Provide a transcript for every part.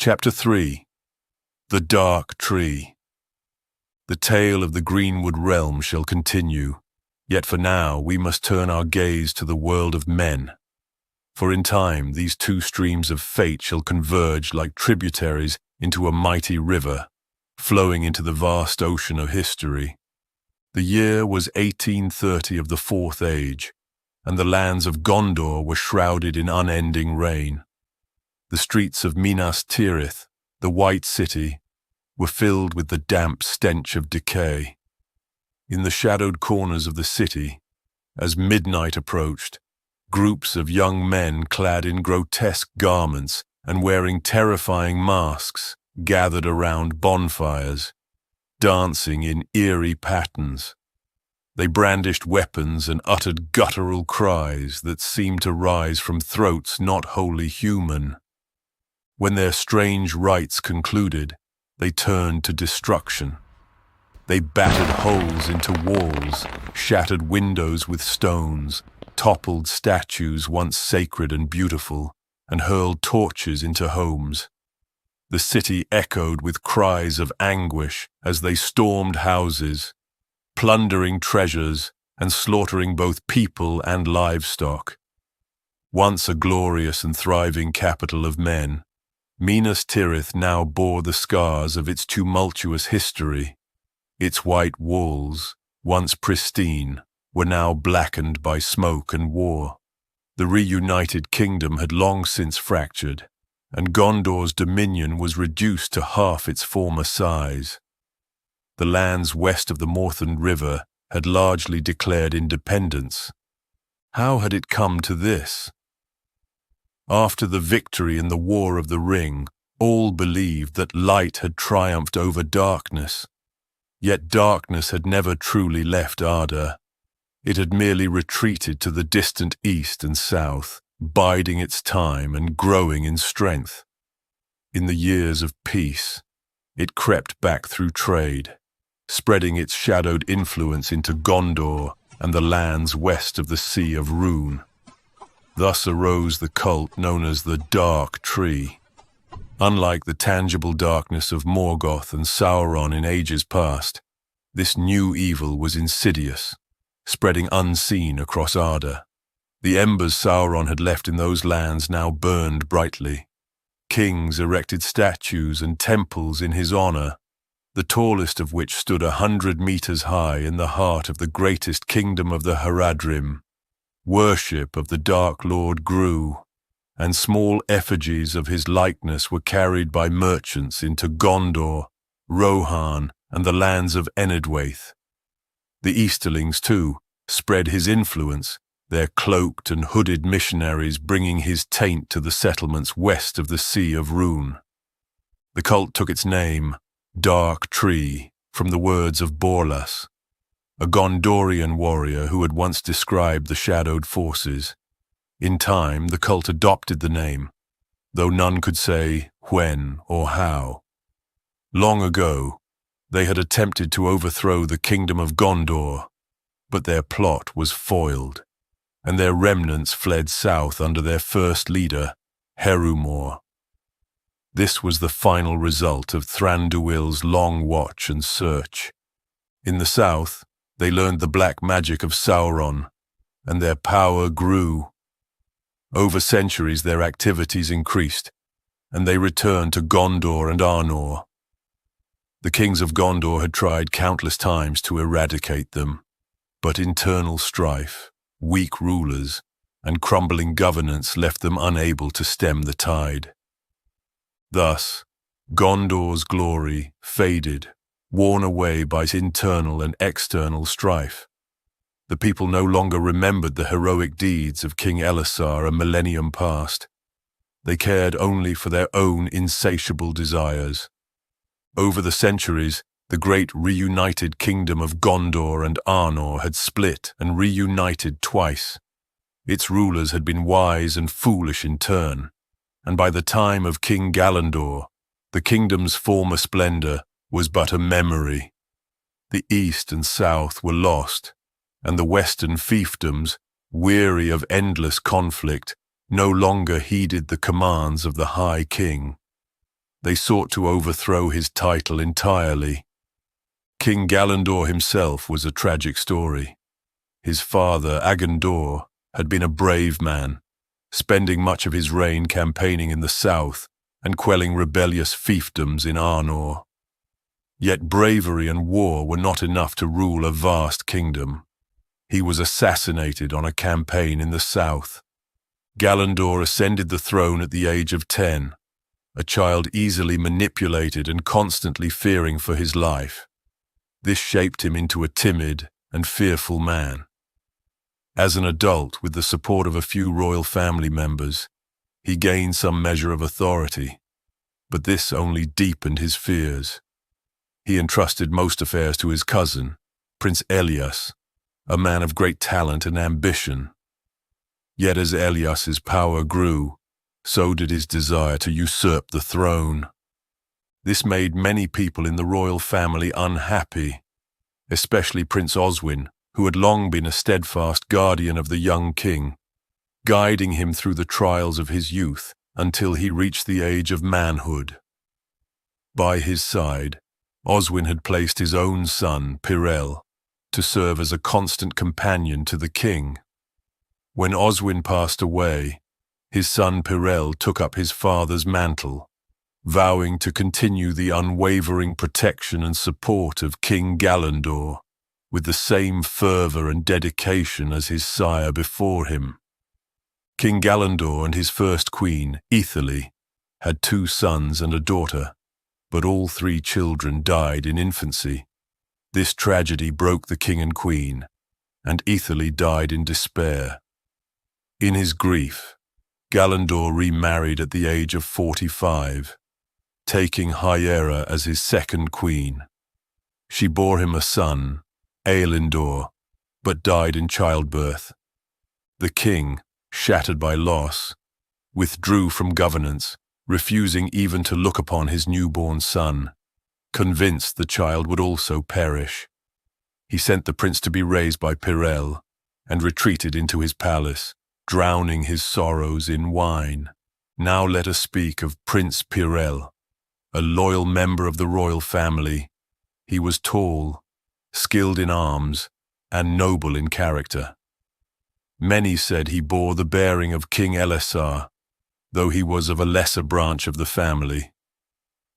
Chapter 3. The Dark Tree. The tale of the Greenwood realm shall continue, yet for now we must turn our gaze to the world of men. For in time these two streams of fate shall converge like tributaries into a mighty river, flowing into the vast ocean of history. The year was 1830 of the Fourth Age, and the lands of Gondor were shrouded in unending rain. The streets of Minas Tirith, the White City, were filled with the damp stench of decay. In the shadowed corners of the city, as midnight approached, groups of young men clad in grotesque garments and wearing terrifying masks gathered around bonfires, dancing in eerie patterns. They brandished weapons and uttered guttural cries that seemed to rise from throats not wholly human. When their strange rites concluded, they turned to destruction. They battered holes into walls, shattered windows with stones, toppled statues once sacred and beautiful, and hurled torches into homes. The city echoed with cries of anguish as they stormed houses, plundering treasures and slaughtering both people and livestock. Once a glorious and thriving capital of men, Minas Tirith now bore the scars of its tumultuous history. Its white walls, once pristine, were now blackened by smoke and war. The reunited kingdom had long since fractured, and Gondor's dominion was reduced to half its former size. The lands west of the Morthond River had largely declared independence. How had it come to this? After the victory in the War of the Ring, all believed that light had triumphed over darkness. Yet darkness had never truly left Arda. It had merely retreated to the distant east and south, biding its time and growing in strength. In the years of peace, it crept back through trade, spreading its shadowed influence into Gondor and the lands west of the Sea of Rune. Thus arose the cult known as the Dark Tree. Unlike the tangible darkness of Morgoth and Sauron in ages past, this new evil was insidious, spreading unseen across Arda. The embers Sauron had left in those lands now burned brightly. Kings erected statues and temples in his honor, the tallest of which stood 100 meters high in the heart of the greatest kingdom of the Haradrim. Worship of the Dark Lord grew, and small effigies of his likeness were carried by merchants into Gondor, Rohan, and the lands of Enedwaith. The Easterlings, too, spread his influence, their cloaked and hooded missionaries bringing his taint to the settlements west of the Sea of Rune. The cult took its name, Dark Tree, from the words of Borlas, a Gondorian warrior who had once described the shadowed forces. In time, the cult adopted the name, though none could say when or how. Long ago, they had attempted to overthrow the kingdom of Gondor, but their plot was foiled, and their remnants fled south under their first leader, Herumor. This was the final result of Thranduil's long watch and search. In the south, they learned the black magic of Sauron, and their power grew. Over centuries their activities increased, and they returned to Gondor and Arnor. The kings of Gondor had tried countless times to eradicate them, but internal strife, weak rulers, and crumbling governance left them unable to stem the tide. Thus, Gondor's glory faded, worn away by internal and external strife. The people no longer remembered the heroic deeds of King Elessar a millennium past. They cared only for their own insatiable desires. Over the centuries, the great reunited kingdom of Gondor and Arnor had split and reunited twice. Its rulers had been wise and foolish in turn, and by the time of King Galandor, the kingdom's former splendor was but a memory. The east and south were lost, and the western fiefdoms, weary of endless conflict, no longer heeded the commands of the High King. They sought to overthrow his title entirely. King Gallandor himself was a tragic story. His father, Agandor, had been a brave man, spending much of his reign campaigning in the south and quelling rebellious fiefdoms in Arnor. Yet bravery and war were not enough to rule a vast kingdom. He was assassinated on a campaign in the south. Gallandor ascended the throne at the age of 10, a child easily manipulated and constantly fearing for his life. This shaped him into a timid and fearful man. As an adult, with the support of a few royal family members, he gained some measure of authority, but this only deepened his fears. He entrusted most affairs to his cousin, Prince Elias, a man of great talent and ambition. Yet as Elias's power grew, so did his desire to usurp the throne. This made many people in the royal family unhappy, especially Prince Oswin, who had long been a steadfast guardian of the young king, guiding him through the trials of his youth until he reached the age of manhood. By his side, Oswin had placed his own son, Pirel, to serve as a constant companion to the king. When Oswin passed away, his son Pirel took up his father's mantle, vowing to continue the unwavering protection and support of King Gallandor with the same fervor and dedication as his sire before him. King Gallandor and his first queen, Aethelé, had 2 sons and a daughter, but all 3 children died in infancy. This tragedy broke the king and queen, and Aethelé died in despair. In his grief, Gallandor remarried at the age of 45, taking Hyaera as his second queen. She bore him a son, Eilindor, but died in childbirth. The king, shattered by loss, withdrew from governance, refusing even to look upon his newborn son, convinced the child would also perish. He sent the prince to be raised by Pirel and retreated into his palace, drowning his sorrows in wine. Now let us speak of Prince Pirel, a loyal member of the royal family. He was tall, skilled in arms, and noble in character. Many said he bore the bearing of King Elessar, though he was of a lesser branch of the family.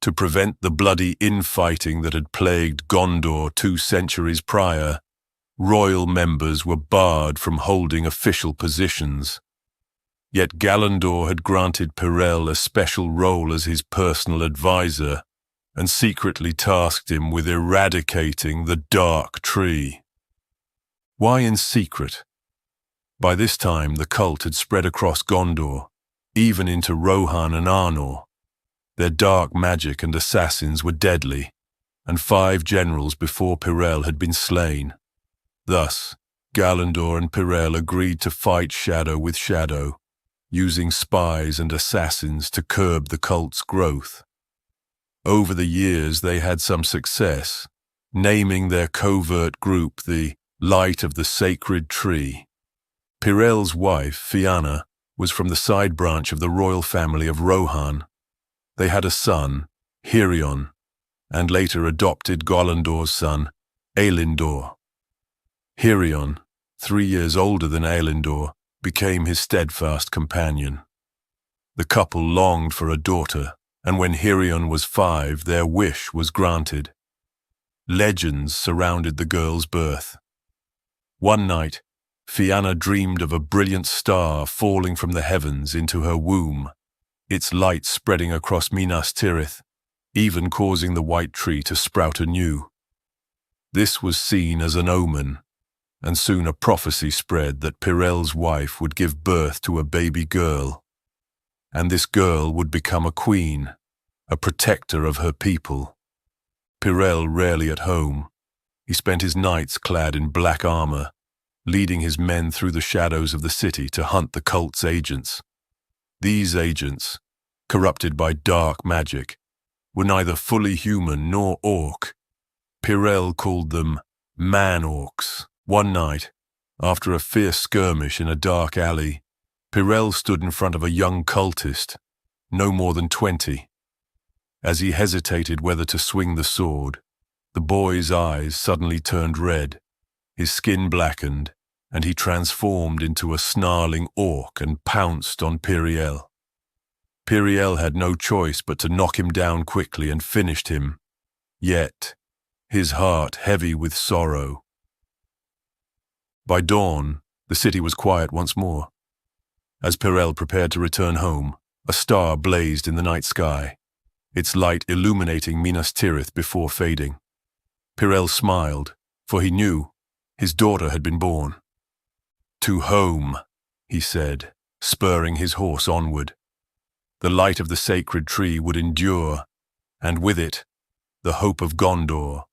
To prevent the bloody infighting that had plagued Gondor 2 centuries prior, royal members were barred from holding official positions. Yet Gallandor had granted Pirel a special role as his personal advisor and secretly tasked him with eradicating the Dark Tree. Why in secret? By this time the cult had spread across Gondor, even into Rohan and Arnor. Their dark magic and assassins were deadly, and 5 generals before Pirel had been slain. Thus, Gallandor and Pirel agreed to fight shadow with shadow, using spies and assassins to curb the cult's growth. Over the years they had some success, naming their covert group the Light of the Sacred Tree. Pirel's wife, Fianna, was from the side branch of the royal family of Rohan. They had a son, Hirion, and later adopted Gallandor's son, Eilindor. Hirion, 3 years older than Eilindor, became his steadfast companion. The couple longed for a daughter, and when Hirion was 5, their wish was granted. Legends surrounded the girl's birth. One night, Fianna dreamed of a brilliant star falling from the heavens into her womb, its light spreading across Minas Tirith, even causing the white tree to sprout anew. This was seen as an omen, and soon a prophecy spread that Pirel's wife would give birth to a baby girl, and this girl would become a queen, a protector of her people. Pirel rarely at home, he spent his nights clad in black armor, leading his men through the shadows of the city to hunt the cult's agents. These agents, corrupted by dark magic, were neither fully human nor orc. Pirel called them man-orcs. One night, after a fierce skirmish in a dark alley, Pirel stood in front of a young cultist, no more than 20. As he hesitated whether to swing the sword, the boy's eyes suddenly turned red, his skin blackened, and he transformed into a snarling orc and pounced on Piriel. Piriel had no choice but to knock him down quickly and finished him, yet his heart heavy with sorrow. By dawn, the city was quiet once more. As Piriel prepared to return home, a star blazed in the night sky, its light illuminating Minas Tirith before fading. Piriel smiled, for he knew his daughter had been born. "To home," he said, spurring his horse onward. The light of the sacred tree would endure, and with it, the hope of Gondor